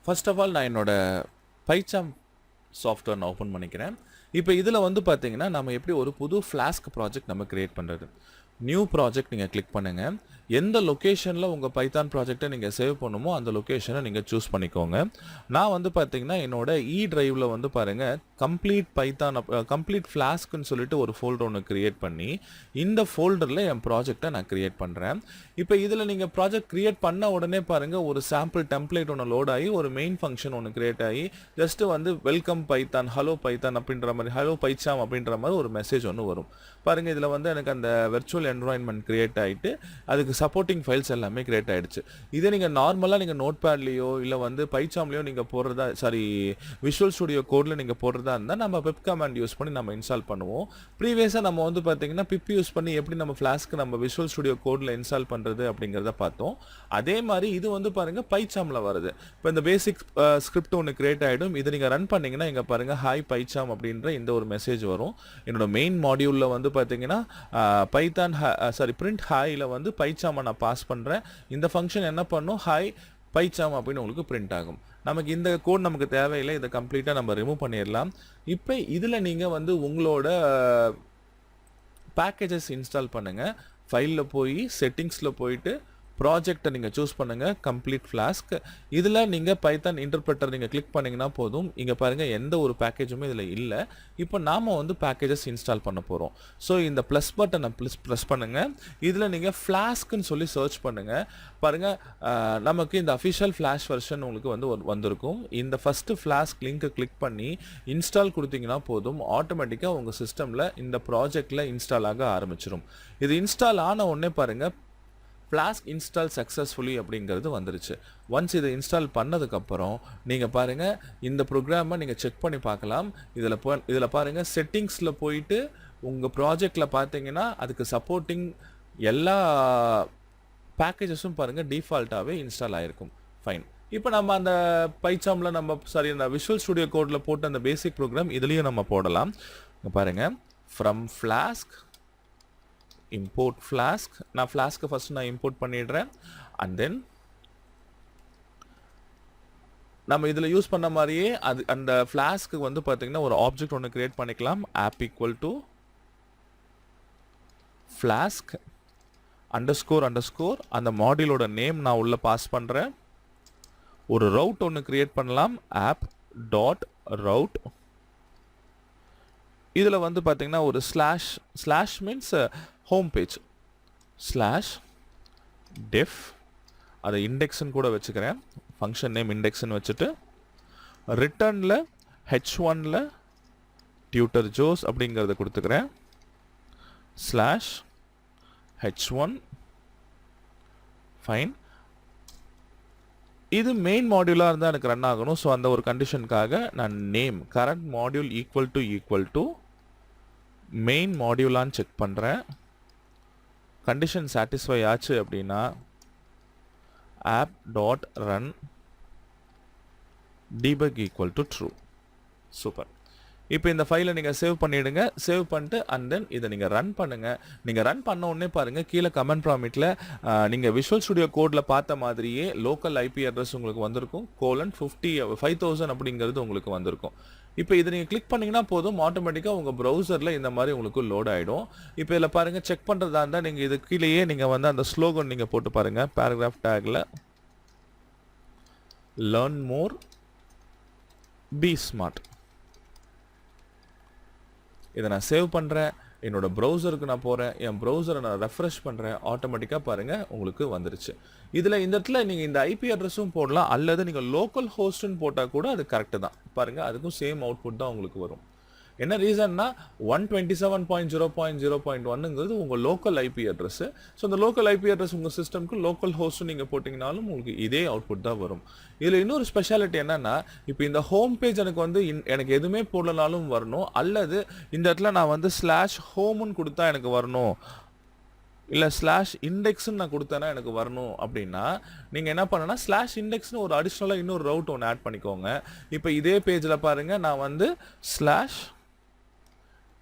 First of all நான் என்னோட PyCharm software நான் ஓப்பன் பண்ணிக்கிறேன். இப்போ இதில் வந்து பார்த்தீங்கன்னா நம்ம எப்படி ஒரு புது ஃப்ளாஸ்க் ப்ராஜெக்ட் நம்ம கிரியேட் பண்ணுறது. நியூ ப்ராஜெக்ட் நீங்கள் கிளிக் பண்ணுங்கள். எந்த லொக்கேஷனில் உங்கள் பைத்தான் ப்ராஜெக்டை நீங்கள் சேவ் பண்ணுமோ அந்த லொக்கேஷனை நீங்கள் சூஸ் பண்ணிக்கோங்க. நான் வந்து பார்த்தீங்கன்னா என்னோட டிரைவில் வந்து பாருங்கள் கம்ப்ளீட் ஃப்ளாஸ்க்குன்னு சொல்லிட்டு ஒரு ஃபோல்டர் ஒன்று கிரியேட் பண்ணி இந்த ஃபோல்டரில் என் ப்ராஜெக்டை நான் கிரியேட் பண்ணுறேன். இப்போ இதில் நீங்கள் ப்ராஜெக்ட் கிரியேட் பண்ண உடனே பாருங்கள் ஒரு சாம்பிள் டெம்ப்ளேட் ஒன்று லோட் ஆகி ஒரு மெயின் ஃபங்க்ஷன் ஒன்று கிரியேட் ஆகி ஜஸ்ட்டு வந்து வெல்கம் பைத்தான், ஹலோ பைத்தான் அப்படின்ற மாதிரி, ஹலோ PyCharm அப்படின்ற மாதிரி ஒரு மெசேஜ் ஒன்று வரும். பாருங்கள் இதில் வந்து எனக்கு அந்த வெர்ச்சுவல் என்வரான்மெண்ட் கிரியேட் ஆகிட்டு அதுக்கு சப்போர்ட்டிங் ஃபைல்ஸ் எல்லாமே கிரியேட் ஆகிடுச்சு. இதே நீங்கள் நார்மலாக நீங்கள் நோட் பேட்லேயோ இல்லை வந்து PyCharmலையோ நீங்கள் போடுறதா விஷுவல் ஸ்டுடியோ கோடில் நீங்கள் போடுறதா இருந்தால் நம்ம பிப் கமாண்ட் யூஸ் பண்ணி நம்ம இன்ஸ்டால் பண்ணுவோம். ப்ரீவியஸாக நம்ம வந்து பார்த்தீங்கன்னா பிப் யூஸ் பண்ணி எப்படி நம்ம ஃப்ளாஸ்க்கு நம்ம விஷுவல் ஸ்டுடியோ கோடில் இன்ஸ்டால் பண்ணுறது அப்படிங்கிறத பார்த்தோம். அதே மாதிரி இது வந்து பாருங்கள் PyCharmல வருது. இப்போ இந்த பேசிக் ஸ்கிரிப்ட் ஒன்று கிரியேட் ஆகிடும். இதை நீங்கள் ரன் பண்ணிங்கன்னா இங்கே பாருங்கள் ஹாய் PyCharm அப்படின்ற இந்த ஒரு மெசேஜ் வரும். என்னோட மெயின் மாடியூலில் வந்து பார்த்தீங்கன்னா பிரிண்ட் ஹாயில் வந்து PyCharm நான் பாஸ் பண்ணுறேன். இந்த ஃபங்க்ஷன் என்ன பண்ணும், ஹாய் PyCharm அப்படின்னு உங்களுக்கு பிரிண்ட் ஆகும். நமக்கு இந்த கோட் நமக்கு தேவையில்லை, இதை கம்ப்ளீட்டாக நம்ம ரிமூவ் பண்ணிடலாம். இப்போ இதில் நீங்கள் வந்து உங்களோட பேக்கேஜஸ் இன்ஸ்டால் பண்ணுங்கள். ஃபைலில் போய் செட்டிங்ஸில் போயிட்டு ப்ராஜெக்டை நீங்கள் சூஸ் பண்ணுங்கள், கம்ப்ளீட் ஃப்ளாஸ்க். இதில் நீங்கள் பைத்தான் இன்டர்பிரட்டர் நீங்கள் கிளிக் பண்ணிங்கன்னா போதும். இங்கே பாருங்கள் எந்த ஒரு பேக்கேஜுமே இதில் இல்லை. இப்போ நாம் வந்து பேக்கேஜஸ் இன்ஸ்டால் பண்ண போகிறோம். ஸோ இந்த ப்ளஸ் பட்டனை ப்ரெஸ் பண்ணுங்கள். இதில் நீங்கள் ஃப்ளாஸ்க்குன்னு சொல்லி சர்ச் பண்ணுங்கள். பாருங்கள் நமக்கு இந்த அஃபிஷியல் ஃப்ளாஷ் வெர்ஷன் உங்களுக்கு வந்து வந்திருக்கும். இந்த ஃபஸ்ட்டு ஃப்ளாஸ்க் லிங்க்கை கிளிக் பண்ணி இன்ஸ்டால் கொடுத்தீங்கன்னா போதும், ஆட்டோமேட்டிக்காக உங்கள் சிஸ்டமில் இந்த ப்ராஜெக்டில் இன்ஸ்டால் ஆக ஆரம்பிச்சிடும். இது இன்ஸ்டால் ஆன உடனே பாருங்கள் ஃப்ளாஸ்க் இன்ஸ்டால் சக்ஸஸ்ஃபுல்லி அப்படிங்கிறது வந்துருச்சு. ஒன்ஸ் இதை இன்ஸ்டால் பண்ணதுக்கப்புறம் நீங்கள் பாருங்கள் இந்த ப்ரோக்ராமை நீங்கள் செக் பண்ணி பார்க்கலாம். இதில் பாருங்கள் செட்டிங்ஸில் போயிட்டு உங்கள் ப்ராஜெக்டில் பார்த்தீங்கன்னா அதுக்கு சப்போர்ட்டிங் எல்லா பேக்கேஜஸும் பாருங்கள் டிஃபால்ட்டாகவே இன்ஸ்டால் ஆகிருக்கும். ஃபைன். இப்போ நம்ம அந்த PyCharmல அந்த விஷுவல் ஸ்டுடியோ கோடில் போட்டு அந்த பேசிக் ப்ரோக்ராம் இதுலேயும் நம்ம போடலாம். இங்கே பாருங்கள் ஃப்ரம் ஃப்ளாஸ்க் import Flask. நான் Flask ஃபர்ஸ்ட் நான் இம்போர்ட் பண்ணிடுறேன். அண்ட் தென் நம்ம இதில் யூஸ் பண்ண மாதிரியே அந்த ஃப்ளாஸ்க்கு வந்து பார்த்தீங்கன்னா ஒரு ஆப்ஜெக்ட் ஒன்று கிரியேட் பண்ணிக்கலாம். App equal to Flask underscore அந்த மாடியூலோட நேம் நான் உள்ள பாஸ் பண்ணுறேன். ஒரு ரவுட் ஒன்று கிரியேட் பண்ணலாம், ஆப் டாட் ரவுட். இதில் வந்து பார்த்தீங்கன்னா ஒரு slash means home page /def அதை இண்டெக்ஸ்ன்னு கூட வச்சுக்கிறேன். ஃபங்க்ஷன் நேம் இண்டெக்ஸ்ன்னு வச்சுட்டு ரிட்டர்னில் h1ல் டியூட்டர் ஜோஸ் அப்படிங்கிறத கொடுத்துக்கிறேன். /h1 fine. இது மெயின் மாடியூலாக இருந்தால் எனக்கு ரன் ஆகணும். ஸோ அந்த ஒரு கண்டிஷனுக்காக நான் name current module equal to main மாடியூலான்னு செக் பண்ணுறேன். கண்டிஷன் சாட்டிஸ்ஃபை ஆச்சு அப்படின்னா app dot run debug equal to true. Super. இப்போ இந்த ஃபைலை நீங்கள் சேவ் பண்ணிவிடுங்க. சேவ் பண்ணிட்டு அண்ட் தென் இதை நீங்கள் ரன் பண்ணுங்கள். நீங்கள் ரன் பண்ண உடனே பாருங்கள் கீழே கமெண்ட் ப்ராமிட்டில் நீங்கள் விஷுவல் ஸ்டுடியோ கோடில் பார்த்த மாதிரியே லோக்கல் ஐபி அட்ரஸ் உங்களுக்கு வந்திருக்கும். :50,000 அப்படிங்கிறது உங்களுக்கு வந்திருக்கும். இப்போ இதை நீங்கள் கிளிக் பண்ணிங்கன்னா போதும், ஆட்டோமேட்டிக்காக உங்கள் ப்ரௌசரில் இந்த மாதிரி உங்களுக்கு லோட் ஆகிடும். இப்போ இதில் பாருங்கள் செக் பண்ணுறதா இருந்தால் நீங்கள் இது கீழேயே நீங்கள் வந்து அந்த ஸ்லோகன் நீங்கள் போட்டு பாருங்கள். Paragraph tackle learn more be smart. இதை நான் சேவ் பண்ணுறேன். என்னோட ப்ரௌசருக்கு நான் போகிறேன். என் ப்ரௌசரை நான் ரெஃப்ரெஷ் பண்ணுறேன். ஆட்டோமேட்டிக்காக பாருங்கள் உங்களுக்கு வந்துருச்சு. இதில் இந்த இடத்துல நீங்கள் இந்த ஐபி அட்ரஸும் போடலாம், அல்லது நீங்கள் லோக்கல் ஹோஸ்ட்னு போட்டால் கூட அது கரெக்டு தான். பாருங்கள் அதுக்கும் சேம் அவுட்புட் தான் உங்களுக்கு வரும். என்ன ரீசன்னா 127.0.0.1ங்கிறது உங்கள் லோக்கல் ஐபி அட்ரஸ். ஸோ அந்த லோக்கல் ஐபி அட்ரஸ் உங்கள் சிஸ்டம்க்கு லோக்கல் ஹோஸ்ட் நீங்கள் போட்டிங்கனாலும் உங்களுக்கு இதே அவுட்புட் தான் வரும். இதில் இன்னொரு ஸ்பெஷாலிட்டி என்னன்னா, இப்போ இந்த ஹோம் பேஜ் எனக்கு வந்து எனக்கு எதுவுமே போடலனாலும் வரணும், அல்லது இந்த இடத்துல நான் வந்து /homeன்னு கொடுத்தா எனக்கு வரணும், இல்லை /indexன்னு நான் கொடுத்தேன்னா எனக்கு வரணும் அப்படின்னா நீங்கள் என்ன பண்ணனா /indexன்னு ஒரு அடிஷ்னலாக இன்னொரு ரவுட் ஒன்று ஆட் பண்ணிக்கோங்க. இப்போ இதே பேஜில் பாருங்கள் நான் வந்து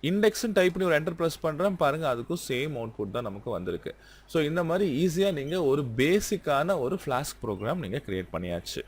இண்டெக்ஸ்ன்னு டைப் பண்ணி ஒரு என்டர் ப்ரெஸ் பண்ணுறேன். பாருங்கள் அதுக்கும் சேம் அவுட்புட் தான் நமக்கு வந்திருக்கு. ஸோ இந்த மாதிரி ஈஸியாக நீங்கள் ஒரு பேசிக்கான ஒரு ஃப்ளாஸ்க் ப்ரோக்ராம் நீங்கள் க்ரியேட் பண்ணியாச்சு.